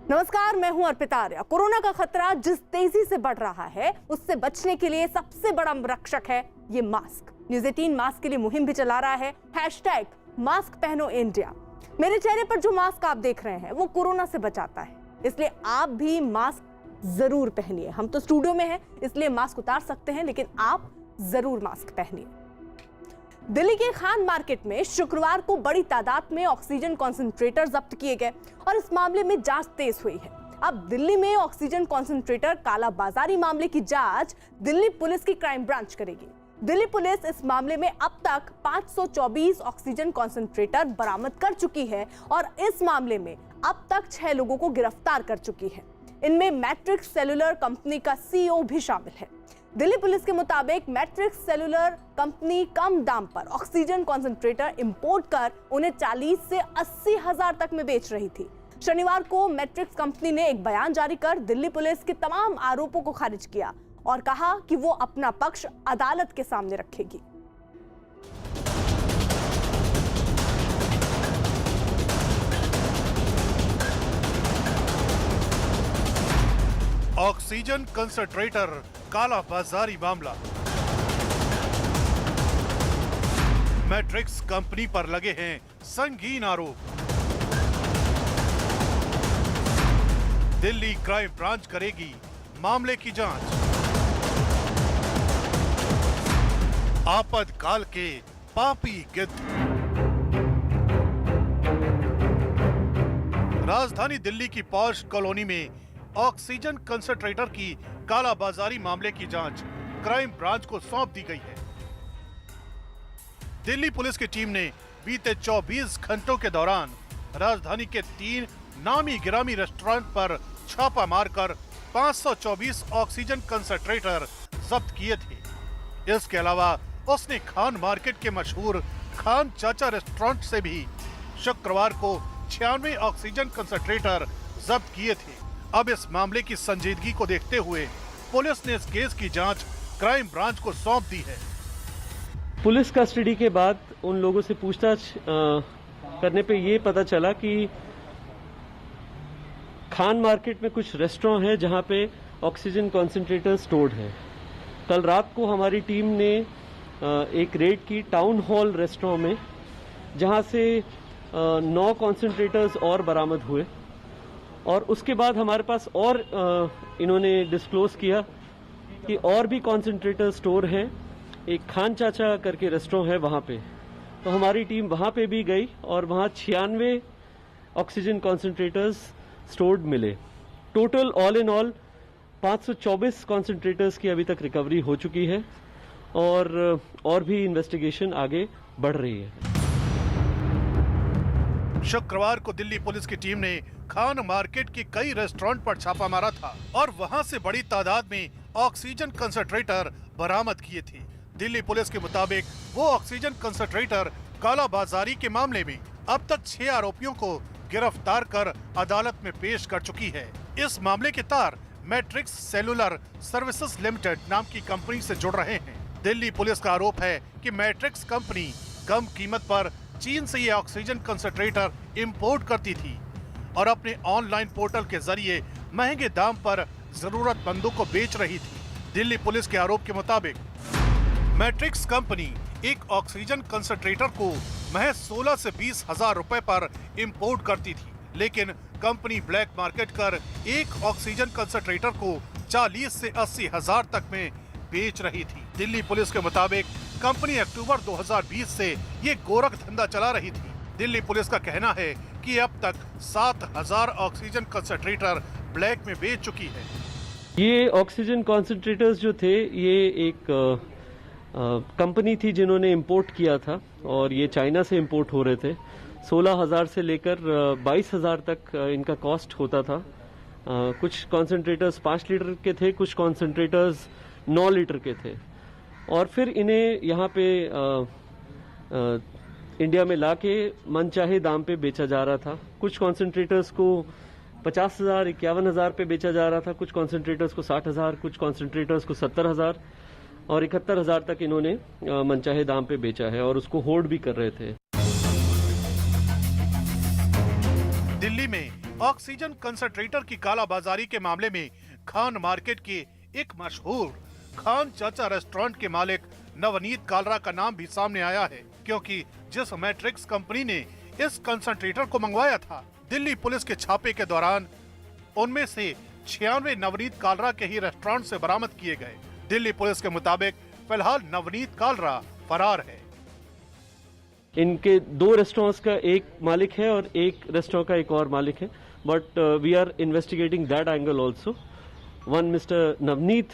नमस्कार, मैं हूं अर्पिता आर्या। कोरोना का खतरा जिस तेजी से बढ़ रहा है, उससे बचने के लिए सबसे बड़ा रक्षक है ये मास्क। न्यूज़ 18 मास्क के लिए मुहिम भी चला रहा है, #मास्क पहनो इंडिया। मेरे चेहरे पर जो मास्क आप देख रहे हैं वो कोरोना से बचाता है, इसलिए आप भी मास्क जरूर पहनिए। हम तो स्टूडियो में हैं, इसलिए मास्क उतार सकते हैं, लेकिन आप जरूर मास्क पहनिए। दिल्ली के खान मार्केट में शुक्रवार को बड़ी तादाद में ऑक्सीजन कॉन्सेंट्रेटर जब्त किए गए और इस मामले में जांच तेज हुई है। अब दिल्ली में ऑक्सीजन कॉन्सेंट्रेटर कालाबाजारी मामले की जांच दिल्ली पुलिस की क्राइम ब्रांच करेगी। दिल्ली पुलिस इस मामले में अब तक 524 ऑक्सीजन कॉन्सेंट्रेटर बरामद कर चुकी है और इस मामले में अब तक 6 लोगों को गिरफ्तार कर चुकी है। इनमें मैट्रिक्स सेलुलर कंपनी का CEO भी शामिल है। दिल्ली पुलिस के मुताबिक मैट्रिक्स सेलुलर कंपनी कम दाम पर ऑक्सीजन कॉन्सेंट्रेटर इंपोर्ट कर उन्हें 40 से 80 हजार तक में बेच रही थी। शनिवार को मैट्रिक्स कंपनी ने एक बयान जारी कर दिल्ली पुलिस के तमाम आरोपों को खारिज किया और कहा कि वो अपना पक्ष अदालत के सामने रखेगी। ऑक्सीजन कंसंट्रेटर कालाबाजारी मामला। मैट्रिक्स कंपनी पर लगे हैं संगीन आरोप। दिल्ली क्राइम ब्रांच करेगी मामले की जांच। आपातकाल के पापी गिद्ध। राजधानी दिल्ली की पॉश कॉलोनी में ऑक्सीजन कंसंट्रेटर की कालाबाजारी मामले की जांच क्राइम ब्रांच को सौंप दी गई है। दिल्ली पुलिस की टीम ने बीते 24 घंटों के दौरान राजधानी के 3 नामी गिरामी रेस्टोरेंट पर छापा मारकर 524 ऑक्सीजन कंसंट्रेटर जब्त किए थे। इसके अलावा उसने खान मार्केट के मशहूर खान चाचा रेस्टोरेंट से भी शुक्रवार को 96 ऑक्सीजन कंसंट्रेटर जब्त किए थे। अब इस मामले की संजीदगी को देखते हुए पुलिस ने इस केस की जांच क्राइम ब्रांच को सौंप दी है। पुलिस कस्टडी के बाद उन लोगों से पूछताछ करने पे ये पता चला कि खान मार्केट में कुछ रेस्टोरेंट है जहां पे ऑक्सीजन कॉन्सेंट्रेटर स्टोर्ड है। कल रात को हमारी टीम ने एक रेड की टाउन हॉल रेस्टोरेंट में, जहां से 9 कॉन्सेंट्रेटर्स और बरामद हुए और उसके बाद हमारे पास और इन्होंने डिस्क्लोज किया कि और भी कॉन्सेंट्रेटर स्टोर है। एक खान चाचा करके रेस्टोरेंट है वहां पे, तो हमारी टीम वहां पे भी गई और वहां 96 ऑक्सीजन कॉन्सेंट्रेटर्स स्टोर्ड मिले। Total all in all 524 concentrators की अभी तक रिकवरी हो चुकी है और भी इन्वेस्टिगेशन आगे बढ़ रही है। शुक्रवार को दिल्ली पुलिस की टीम ने खान मार्केट की कई रेस्टोरेंट पर छापा मारा था और वहां से बड़ी तादाद में ऑक्सीजन कंसंट्रेटर बरामद किए थे। दिल्ली पुलिस के मुताबिक वो ऑक्सीजन कंसंट्रेटर कालाबाजारी के मामले में अब तक 6 आरोपियों को गिरफ्तार कर अदालत में पेश कर चुकी है। इस मामले के तार मैट्रिक्स सेलुलर सर्विसेज लिमिटेड नाम की कंपनी से जुड़ रहे हैं। दिल्ली पुलिस का आरोप है कि मैट्रिक्स कंपनी कम कीमत पर चीन से ये ऑक्सीजन कंसंट्रेटर इंपोर्ट करती थी और अपने ऑनलाइन पोर्टल के जरिए महंगे दाम पर जरूरतमंदों को बेच रही थी। दिल्ली पुलिस के आरोप के मुताबिक मैट्रिक्स कंपनी एक ऑक्सीजन कंसंट्रेटर को महज 16 से 20 हजार रुपए पर इंपोर्ट करती थी, लेकिन कंपनी ब्लैक मार्केट कर एक ऑक्सीजन कंसंट्रेटर को 40 से 80 हजार तक में बेच रही थी। दिल्ली पुलिस के मुताबिक कंपनी अक्टूबर 2020 से ये गोरख धंधा चला रही थी। दिल्ली पुलिस का कहना है कि अब तक 7000 ऑक्सीजन कंसंट्रेटर ब्लैक में बेच चुकी है। ये ऑक्सीजन कॉन्सेंट्रेटर्स जो थे, ये एक कंपनी थी जिन्होंने इंपोर्ट किया था और ये चाइना से इंपोर्ट हो रहे थे। 16,000 से लेकर 22,000 तक इनका कॉस्ट होता था। कुछ कॉन्सेंट्रेटर्स 5 लीटर के थे, कुछ कॉन्सेंट्रेटर्स 9 लीटर के थे और फिर इन्हें यहाँ पे इंडिया में लाके मनचाहे दाम पे बेचा जा रहा था। कुछ कॉन्सेंट्रेटर्स को 50,000, 51,000 पे बेचा जा रहा था, कुछ कॉन्सेंट्रेटर्स को 60,000, कुछ कॉन्सेंट्रेटर्स को 70,000 और 71,000 तक इन्होंने मनचाहे दाम पे बेचा है और उसको होल्ड भी कर रहे थे। दिल्ली में ऑक्सीजन कंसंट्रेटर की कालाबाजारी के मामले में खान मार्केट के एक मशहूर खान चाचा रेस्टोरेंट के मालिक नवनीत कालरा का नाम भी सामने आया है, क्योंकि जिस मैट्रिक्स कंपनी ने इस कंसंट्रेटर को मंगवाया था, दिल्ली पुलिस के छापे के दौरान उनमें से 96 नवनीत कालरा के ही रेस्टोरेंट से बरामद किए गए। दिल्ली पुलिस के मुताबिक फिलहाल नवनीत कालरा फरार है। इनके 2 रेस्टोरेंट्स का एक मालिक है और एक रेस्टोरेंट का एक और मालिक है, but we are investigating that angle also. One mister Navneet,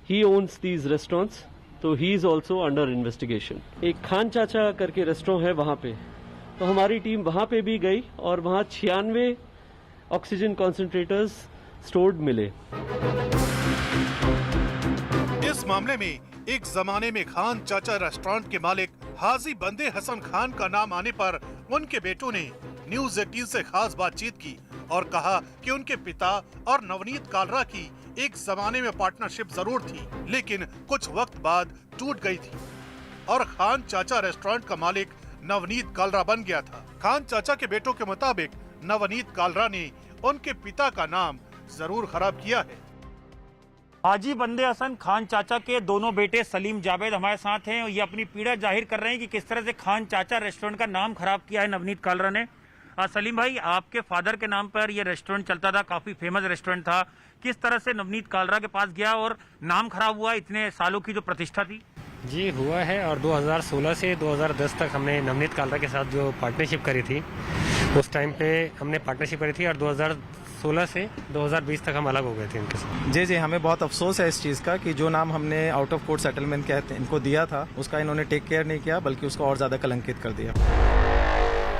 he owns these restaurants, तो he is also under investigation। एक खान चाचा करके रेस्टोरेंट है वहाँ पे, तो हमारी टीम वहाँ पे भी गई और वहाँ 96 ऑक्सीजन कॉन्सेंट्रेटर्स स्टोर्ड मिले। इस मामले में एक जमाने में खान चाचा रेस्टोरेंट के मालिक हाजी बंदे हसन खान का नाम आने पर उनके बेटों ने न्यूज 18 से खास बातचीत की और कहा कि उनके पिता और नवनीत कालरा की एक जमाने में पार्टनरशिप जरूर थी, लेकिन कुछ वक्त बाद टूट गई थी और खान चाचा रेस्टोरेंट का मालिक नवनीत कालरा बन गया था। खान चाचा के बेटों के मुताबिक नवनीत कालरा ने उनके पिता का नाम जरूर खराब किया है। हाजी बंदे हसन खान चाचा के दोनों बेटे सलीम जावेद हमारे साथ हैं और ये अपनी पीड़ा जाहिर कर रहे हैं कि किस तरह से खान चाचा रेस्टोरेंट का नाम खराब किया है नवनीत कालरा ने। सलीम भाई, आपके फादर के नाम पर ये रेस्टोरेंट चलता था, काफी फेमस रेस्टोरेंट था, किस तरह से नवनीत कालरा के पास गया और नाम खराब हुआ, इतने सालों की जो प्रतिष्ठा थी? जी हुआ है, और 2016 से 2010 तक हमने नवनीत कालरा के साथ जो पार्टनरशिप करी थी, उस टाइम पे हमने पार्टनरशिप करी थी और 2016 से 2020 तक हम अलग हो गए थे इनके साथ। जी, हमें बहुत अफसोस है इस चीज़ का कि जो नाम हमने आउट ऑफ कोर्ट सेटलमेंट कहते इनको दिया था, उसका इन्होंने टेक केयर नहीं किया, बल्कि उसको और ज़्यादा कलंकित कर दिया।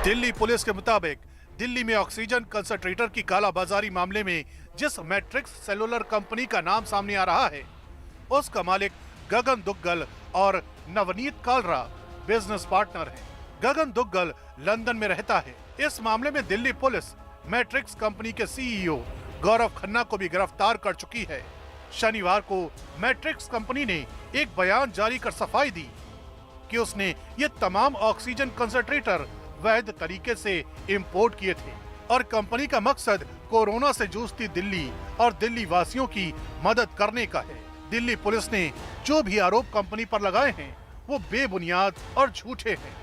दिल्ली पुलिस के मुताबिक दिल्ली में ऑक्सीजन कंसंट्रेटर की कालाबाजारी मामले में जिस मैट्रिक्स सेलुलर कंपनी का नाम सामने आ रहा है, उसका मालिक गगन दुग्गल और नवनीत कालरा बिजनेस पार्टनर हैं। गगन दुग्गल लंदन में रहता है। इस मामले में दिल्ली पुलिस मैट्रिक्स कंपनी के सीईओ गौरव खन्ना को भी गिरफ्तार कर चुकी है। शनिवार को मैट्रिक्स कंपनी ने एक बयान जारी कर सफाई दी कि उसने ये तमाम ऑक्सीजन कंसंट्रेटर वैध तरीके से इंपोर्ट किए थे और कंपनी का मकसद कोरोना से जूझती दिल्ली और दिल्ली वासियों की मदद करने का है। दिल्ली पुलिस ने जो भी आरोप कंपनी पर लगाए हैं वो बेबुनियाद और झूठे हैं।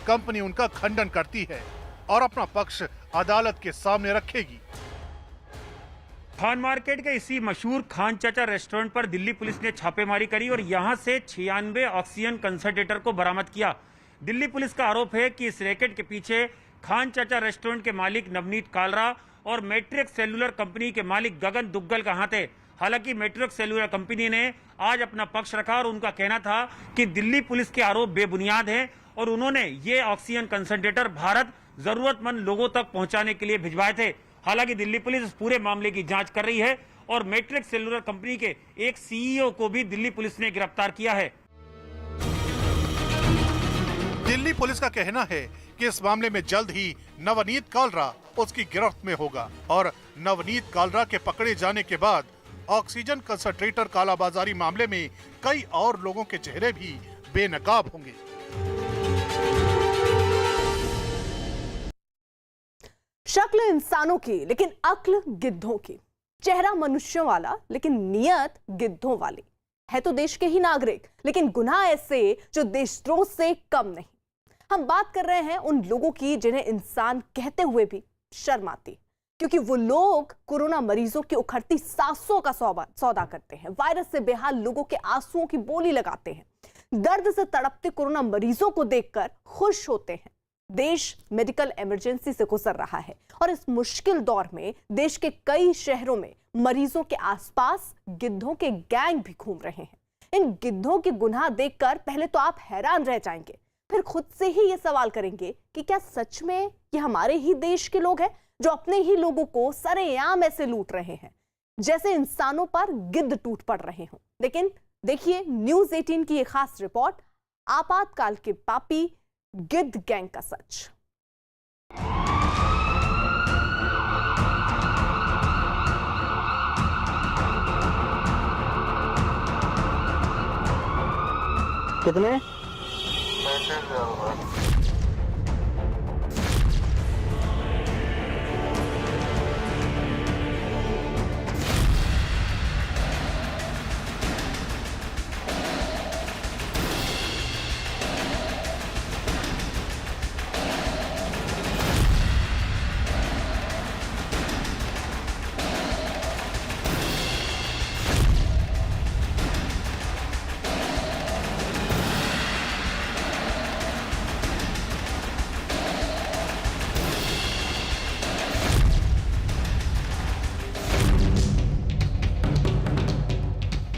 कंपनी उनका खंडन करती है और अपना पक्ष अदालत के सामने रखेगी। खान मार्केट के इसी मशहूर खान चाचा रेस्टोरेंट पर दिल्ली पुलिस ने छापेमारी करी और यहां से 96 ऑक्सीजन कंसंट्रेटर को बरामद किया। दिल्ली पुलिस का आरोप है कि इस रैकेट के पीछे खान चाचा रेस्टोरेंट के मालिक नवनीत कालरा और मैट्रिक्स सेलुलर कंपनी के मालिक गगन दुग्गल का हाथ है। हालांकि मैट्रिक्स सेलुलर कंपनी ने आज अपना पक्ष रखा और उनका कहना था कि दिल्ली पुलिस के आरोप बेबुनियाद हैं और उन्होंने ये ऑक्सीजन कंसंट्रेटर भारत जरूरतमंद लोगों तक पहुंचाने के लिए भिजवाए थे। हालांकि दिल्ली पुलिस इस पूरे मामले की जांच कर रही है और मैट्रिक्स सेलुलर कंपनी के एक सीईओ को भी दिल्ली पुलिस ने गिरफ्तार किया है। दिल्ली पुलिस का कहना है कि इस मामले में जल्द ही नवनीत कालरा उसकी गिरफ्त में होगा और नवनीत कालरा के पकड़े जाने के बाद ऑक्सीजन कंसंट्रेटर कालाबाजारी मामले में कई और लोगों के चेहरे भी बेनकाब होंगे। शक्ल इंसानों की लेकिन अक्ल गिद्धों की, चेहरा मनुष्यों वाला लेकिन नियत गिद्धों वाली। है तो देश के ही नागरिक, लेकिन गुनाह ऐसे जो देशद्रोह से कम नहीं। हम बात कर रहे हैं उन लोगों की जिन्हें इंसान कहते हुए भी शर्म आती, क्योंकि वो लोग कोरोना मरीजों की उखड़ती सांसों का सौदा करते हैं, वायरस से बेहाल लोगों के आंसुओं की बोली लगाते हैं, दर्द से तड़पते कोरोना मरीजों को देखकर खुश होते हैं। देश मेडिकल इमरजेंसी से गुजर रहा है और इस मुश्किल दौर में देश के कई शहरों में मरीजों के आसपास गिद्धों के गैंग भी घूम रहे हैं। इन गिद्धों के गुनाह देखकर पहले तो आप हैरान रह जाएंगे, फिर खुद से ही ये सवाल करेंगे कि क्या सच में ये हमारे ही देश के लोग हैं जो अपने ही लोगों को सरेआम ऐसे लूट रहे हैं जैसे इंसानों पर गिद्ध टूट पड़ रहे हों। लेकिन देखिए न्यूज 18 की एक खास रिपोर्ट, आपातकाल के पापी गिद्ध गैंग का सच। कितने?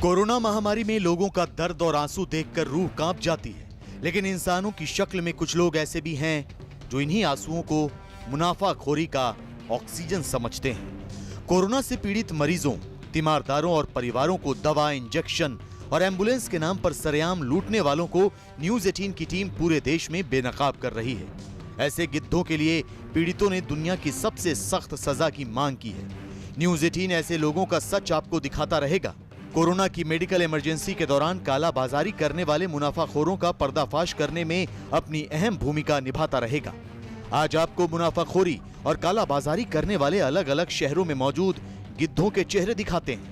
कोरोना महामारी में लोगों का दर्द और आंसू देखकर रूह कांप जाती है, लेकिन इंसानों की शक्ल में कुछ लोग ऐसे भी हैं जो इन्हीं आंसुओं को मुनाफाखोरी का ऑक्सीजन समझते हैं। कोरोना से पीड़ित मरीजों, तीमारदारों और परिवारों को दवा, इंजेक्शन और एम्बुलेंस के नाम पर सरेआम लूटने वालों को न्यूज़ 18 की टीम पूरे देश में बेनकाब कर रही है। ऐसे गिद्धों के लिए पीड़ितों ने दुनिया की सबसे सख्त सजा की मांग की है। न्यूज़ 18 ऐसे लोगों का सच आपको दिखाता रहेगा। कोरोना की मेडिकल इमरजेंसी के दौरान कालाबाजारी करने वाले मुनाफाखोरों का पर्दाफाश करने में अपनी अहम भूमिका निभाता रहेगा। आज आपको मुनाफाखोरी और कालाबाजारी करने वाले अलग अलग शहरों में मौजूद गिद्धों के चेहरे दिखाते हैं।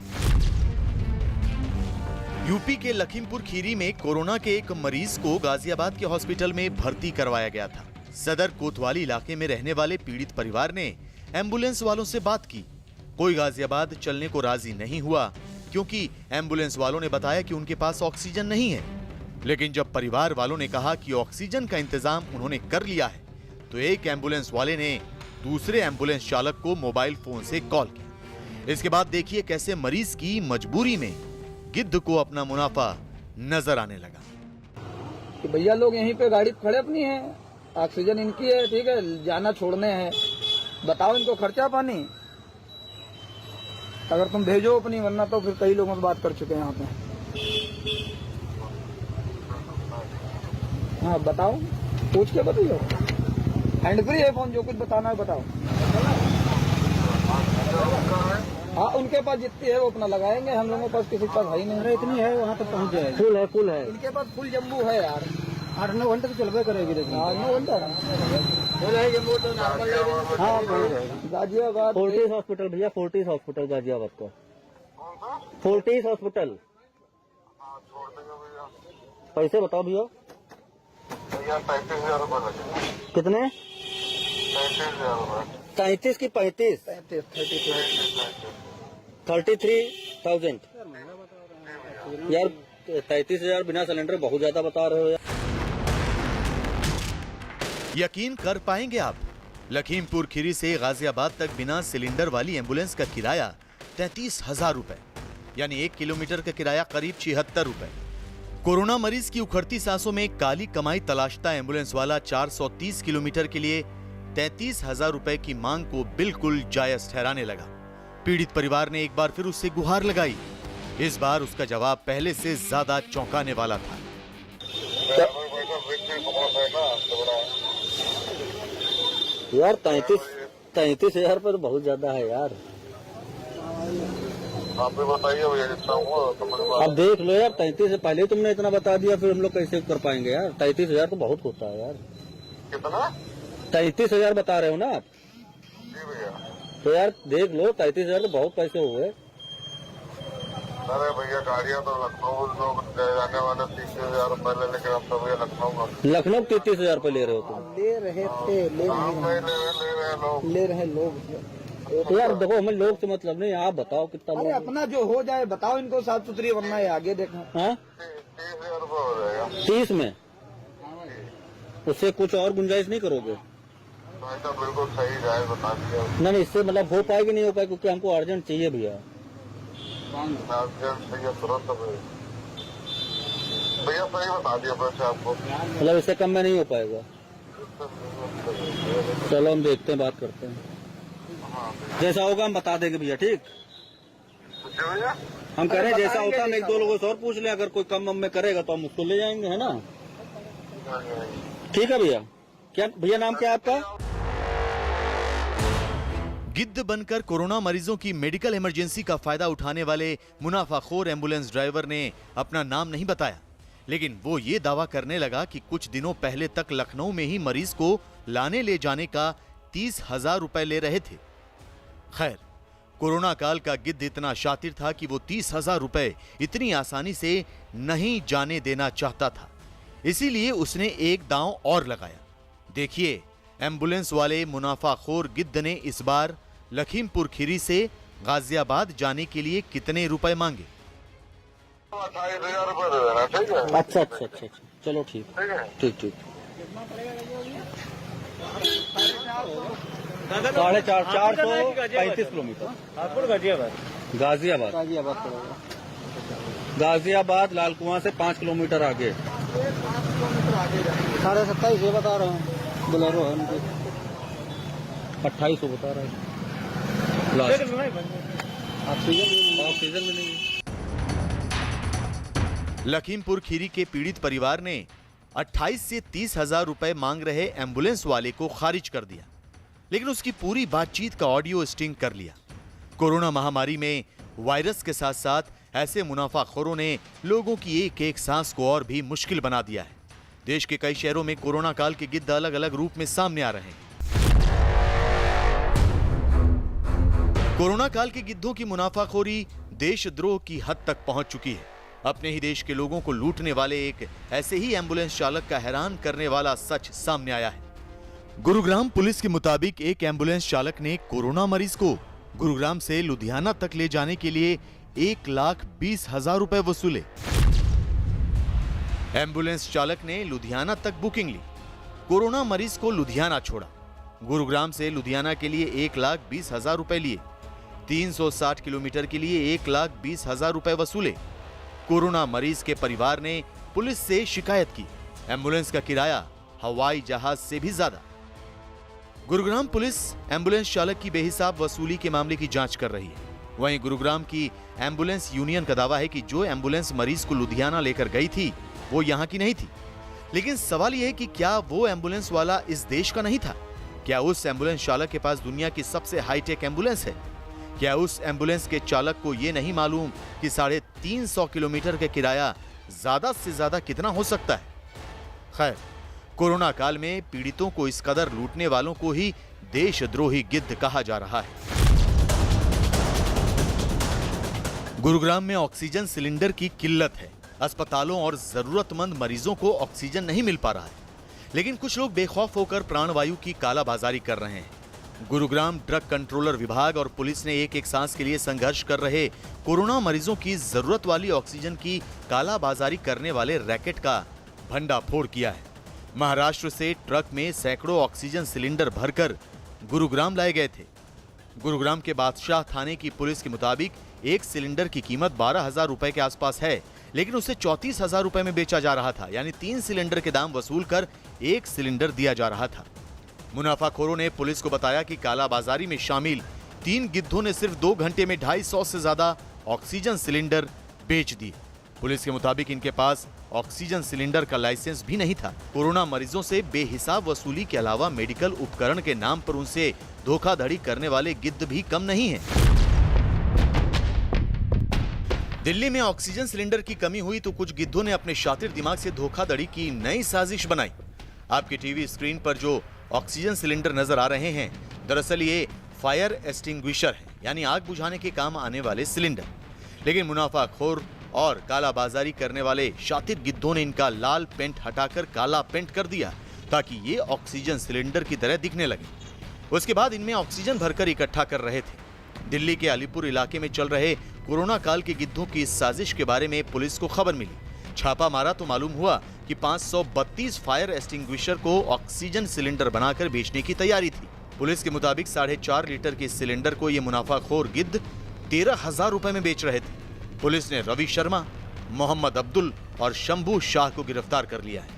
यूपी के लखीमपुर खीरी में कोरोना के एक मरीज को गाजियाबाद के हॉस्पिटल में भर्ती करवाया गया था। सदर कोतवाली इलाके में रहने वाले पीड़ित परिवार ने एम्बुलेंस वालों से बात की। कोई गाजियाबाद चलने को राजी नहीं हुआ क्योंकि एम्बुलेंस वालों ने बताया कि उनके पास ऑक्सीजन नहीं है। लेकिन जब परिवार वालों ने कहा कि ऑक्सीजन का इंतजाम उन्होंने कर लिया है, तो एक एम्बुलेंस वाले ने दूसरे एम्बुलेंस चालक को मोबाइल फोन से कॉल किया। इसके बाद देखिए कैसे मरीज की मजबूरी में गिद्ध को अपना मुनाफा नजर आने लगा। कि भैया लोग यहीं पे गाड़ी खड़े अपनी है, ऑक्सीजन इनकी है, ठीक है, जाना छोड़ने हैं, बताओ इनको खर्चा पानी अगर तुम भेजो अपनी, वरना तो फिर कई लोगों से बात कर चुके हैं यहाँ पे। हाँ बताओ, पूछ के बताइए, हैंड फ्री है फोन, जो कुछ बताना है बताओ। हाँ उनके पास जितनी है वो अपना लगाएंगे, हम लोगों के पास किसी के पास है ही नहीं। इतनी है वहाँ तक पहुँच जाएगी। फुल है इनके पास, फुल जम्बू है यार, 8-9 घंटे तो चलबे करेगी। देखिए 9 घंटा हाँ गाजियाबाद फोर्टिस हॉस्पिटल भैया, फोर्टिस हॉस्पिटल गाजियाबाद का, फोर्टिस हॉस्पिटल। पैसे बताओ भैया। 35,000 रुपये लगे। कितने? 35,000 35 रुपये। की 35? 33,000 यार। 33,000 बिना सिलेंडर बहुत ज्यादा बता रहे हो यार। यकीन कर पाएंगे आप, लखीमपुर खीरी से गाजियाबाद तक बिना सिलेंडर वाली एम्बुलेंस का किराया 33,000 रुपए, यानी 1 किलोमीटर का किराया करीब 76 रुपए। कोरोना मरीज की उखड़ती सांसों में काली कमाई तलाशता एम्बुलेंस वाला 430 किलोमीटर के लिए 33,000 रुपए की मांग को बिल्कुल जायज ठहराने लगा। पीड़ित परिवार ने एक बार फिर उससे गुहार लगाई। इस बार उसका जवाब पहले से ज्यादा चौंकाने वाला था। यार 33,000 रुपये तो बहुत ज्यादा है यार। आप भी बताइए भैया कितना हुआ। अब देख लो यार, 33 से पहले तुमने इतना बता दिया, फिर हम लोग कैसे कर पाएंगे यार। 33,000 तो बहुत होता है यार। कितना? 33,000 बता रहे हो ना आप? जी भैया। तो यार देख लो, 33,000 तो बहुत पैसे हुए। अरे भैया गाड़ियाँ तो लखनऊ लोग जाने वाले 30,000 रुपये ले, लेकिन अब तो भैया लखनऊ 33,000 रुपये ले रहे हो तुम? ले रहे थे, ले रहे लोग। तो यार देखो, हमें लोग से मतलब नहीं, आप बताओ कितना। अरे अपना जो हो जाए बताओ इनको, साफ सुथरी, वरना ये आगे देखो। 30,000 रुपये हो जाएगा। 30 में? उससे कुछ और गुंजाइश नहीं करोगे? तो बिल्कुल सही जाए, बता दिया। नहीं, इससे मतलब हो पाएगी नहीं हो पाएगी, क्योंकि हमको अर्जेंट चाहिए भैया। तुरंत भैया सही बता दिया पैसे आपको। मतलब इससे कम में नहीं हो पाएगा? चलो हम देखते हैं, बात करते हैं, जैसा होगा हम बता देंगे भैया। ठीक, हम कह रहे हैं जैसा होता है, हम 1-2 लोगों से और पूछ लें, अगर कोई कम में करेगा तो हम उसको ले जाएंगे, है ना? ठीक है भैया। क्या भैया नाम क्या है आपका? गिद्ध बनकर कोरोना मरीजों की मेडिकल इमरजेंसी का फायदा उठाने वाले मुनाफाखोर एम्बुलेंस ड्राइवर ने अपना नाम नहीं बताया, लेकिन वो ये दावा करने लगा कि कुछ दिनों पहले तक लखनऊ में ही मरीज को लाने ले जाने का 30,000 रुपए ले रहे थे। खैर, कोरोना काल का गिद्ध इतना शातिर था कि वो 30,000 रुपए इतनी आसानी से नहीं जाने देना चाहता था। इसीलिए उसने एक दांव और लगाया। देखिए, एम्बुलेंस वाले मुनाफाखोर गिद्ध ने इस बार लखीमपुर खीरी से गाजियाबाद जाने के लिए कितने रुपए मांगे। 28,000 रुपये दे देना, ठीक है? अच्छा, चलो ठीक, ठीक। 435 किलोमीटर गाजियाबाद। गाजियाबाद लाल कुआं से 5 किलोमीटर आगे। 27.5 ये बता रहा हूँ, बोलेरो है उनकी। 2800 बता रहा है। ऑक्सीजन मिलेगी। लखीमपुर खीरी के पीड़ित परिवार ने 28 से 30 हजार रुपए मांग रहे एम्बुलेंस वाले को खारिज कर दिया, लेकिन उसकी पूरी बातचीत का ऑडियो स्टिंग कर लिया। कोरोना महामारी में वायरस के साथ साथ ऐसे मुनाफाखोरों ने लोगों की एक एक सांस को और भी मुश्किल बना दिया है। देश के कई शहरों में कोरोना काल के गिद्ध अलग अलग रूप में सामने आ रहे हैं। कोरोना काल के गिद्धों की मुनाफाखोरी देशद्रोह की हद तक पहुंच चुकी है। अपने ही देश के लोगों को लूटने वाले एक ऐसे ही एम्बुलेंस चालक का हैरान करने वाला सच सामने आया है। गुरुग्राम पुलिस के मुताबिक एक एम्बुलेंस चालक ने कोरोना मरीज को गुरुग्राम से लुधियाना तक ले जाने के लिए 1,20,000 रुपए वसूले। एम्बुलेंस चालक ने लुधियाना तक बुकिंग ली, कोरोना मरीज को लुधियाना छोड़ा, गुरुग्राम से लुधियाना के लिए 1,20,000 रुपए लिए, 360 किलोमीटर के लिए 1,20,000 रुपए वसूले। कोरोना मरीज के परिवार ने पुलिस से शिकायत की। एम्बुलेंस का किराया हवाई जहाज से भी ज्यादा। गुरुग्राम पुलिस एम्बुलेंस चालक की बेहिसाब वसूली के मामले की जांच कर रही है। वहीं गुरुग्राम की एम्बुलेंस यूनियन का दावा है कि जो एम्बुलेंस मरीज को लुधियाना लेकर गई थी वो यहां की नहीं थी। लेकिन सवाल यह है कि क्या वो एम्बुलेंस वाला इस देश का नहीं था? क्या उस एम्बुलेंस चालक के पास दुनिया की सबसे हाईटेक एम्बुलेंस है? क्या उस एम्बुलेंस के चालक को यह नहीं मालूम कि 350 किलोमीटर का किराया ज्यादा से ज्यादा कितना हो सकता है? खैर, कोरोना काल में पीड़ितों को इस कदर लूटने वालों को ही देशद्रोही गिद्ध कहा जा रहा है। गुरुग्राम में ऑक्सीजन सिलेंडर की किल्लत है। अस्पतालों और जरूरतमंद मरीजों को ऑक्सीजन नहीं मिल पा रहा है, लेकिन कुछ लोग बेखौफ होकर प्राणवायु की कालाबाजारी कर रहे हैं। गुरुग्राम ड्रग कंट्रोलर विभाग और पुलिस ने एक एक सांस के लिए संघर्ष कर रहे कोरोना मरीजों की जरूरत वाली ऑक्सीजन की कालाबाजारी करने वाले रैकेट का भंडाफोड़ किया है। महाराष्ट्र से ट्रक में सैकड़ों ऑक्सीजन सिलेंडर भरकर गुरुग्राम लाए गए थे। गुरुग्राम के बादशाह थाने की पुलिस के मुताबिक एक सिलेंडर की कीमत 12,000 रुपए के आसपास है, लेकिन उसे 34,000 रुपए में बेचा जा रहा था। यानी 3 सिलेंडर के दाम वसूल कर एक सिलेंडर दिया जा रहा था। मुनाफाखोरों ने पुलिस को बताया कि कालाबाजारी में शामिल 3 गिद्धों ने सिर्फ 2 घंटे में 250 से ज्यादा ऑक्सीजन सिलेंडर बेच दिए। पुलिस के मुताबिक इनके पास ऑक्सीजन सिलेंडर का लाइसेंस भी नहीं था। कोरोना मरीजों से बेहिसाब वसूली के अलावा मेडिकल उपकरण के नाम पर उनसे धोखाधड़ी करने वाले गिद्ध भी कम नहीं हैं। दिल्ली में ऑक्सीजन सिलेंडर की कमी हुई तो कुछ गिद्धों ने अपने शातिर दिमाग से धोखाधड़ी की नई साजिश बनाई। आपकी टीवी स्क्रीन पर जो ऑक्सीजन सिलेंडर नजर आ रहे हैं, दरअसल ये फायर एक्सटिंग्विशर है, यानी आग बुझाने के काम आने वाले सिलेंडर। लेकिन मुनाफाखोर और कालाबाजारी करने वाले शातिर गिद्धों ने इनका लाल पेंट हटाकर काला पेंट कर दिया ताकि ये ऑक्सीजन सिलेंडर की तरह दिखने लगे। उसके बाद इनमें ऑक्सीजन भरकर इकट्ठा कर रहे थे। दिल्ली के अलीपुर इलाके में चल रहे कोरोना काल के गिद्धों की इस साजिश के बारे में पुलिस को खबर मिली। छापा मारा तो मालूम हुआ कि 532 फायर एक्सटिंग्विशर को ऑक्सीजन सिलेंडर बनाकर बेचने की तैयारी थी। पुलिस के मुताबिक 4.5 लीटर के सिलेंडर को ये मुनाफाखोर गिद्ध 13,000 रुपए में बेच रहे थे। पुलिस ने रवि शर्मा, मोहम्मद अब्दुल और शंभू शाह को गिरफ्तार कर लिया है।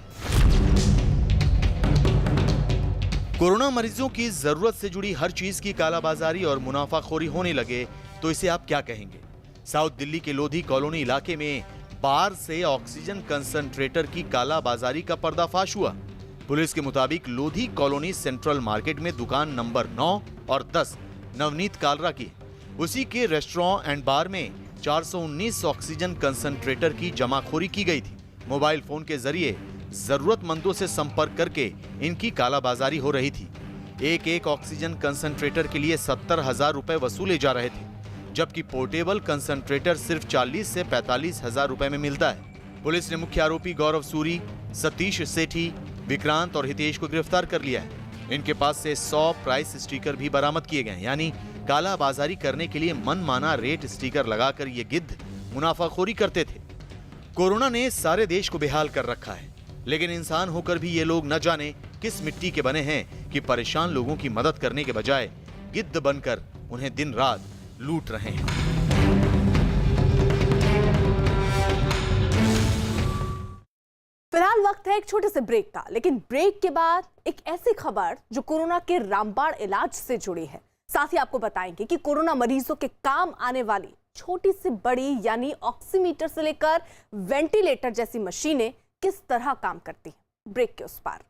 कोरोना मरीजों की जरूरत से जुड़ी हर चीज की कालाबाजारी और मुनाफाखोरी होने लगे तो इसे आप क्या कहेंगे? साउथ दिल्ली के लोधी कॉलोनी इलाके में बार से ऑक्सीजन कंसंट्रेटर की कालाबाजारी का पर्दाफाश हुआ। पुलिस के मुताबिक लोधी कॉलोनी सेंट्रल मार्केट में दुकान नंबर 9 और 10 नवनीत कालरा की, उसी के रेस्टोरेंट एंड बार में 419 ऑक्सीजन कंसंट्रेटर की जमाखोरी की गई थी। मोबाइल फोन के जरिए जरूरतमंदों से संपर्क करके इनकी कालाबाजारी हो रही थी। एक ऑक्सीजन कंसंट्रेटर के लिए 70,000 रुपए वसूले जा रहे थे, जबकि पोर्टेबल कंसंट्रेटर सिर्फ 40 से 45,000 रुपए में मिलता है। पुलिस ने मुख्य आरोपी गौरव सूरी, सतीश सेठी, विक्रांत और हितेश को गिरफ्तार कर लिया है। इनके पास से 100 प्राइस स्टिकर भी बरामद किए गए, यानी कालाबाजारी करने के लिए मनमाना रेट स्टिकर लगाकर ये गिद्ध मुनाफाखोरी करते थे। कोरोना ने सारे देश को बेहाल कर रखा है, लेकिन इंसान होकर भी ये लोग न जाने किस मिट्टी के बने हैं कि परेशान लोगों की मदद करने के बजाय गिद्ध बनकर उन्हें दिन रात लूट रहे हैं। फिलहाल वक्त है एक छोटे से ब्रेक का, लेकिन ब्रेक के बाद एक ऐसी खबर जो कोरोना के रामबाण इलाज से जुड़ी है। साथ ही आपको बताएंगे कि कोरोना मरीजों के काम आने वाली छोटी से बड़ी यानी ऑक्सीमीटर से लेकर वेंटिलेटर जैसी मशीनें किस तरह काम करती हैं। ब्रेक के उस पार।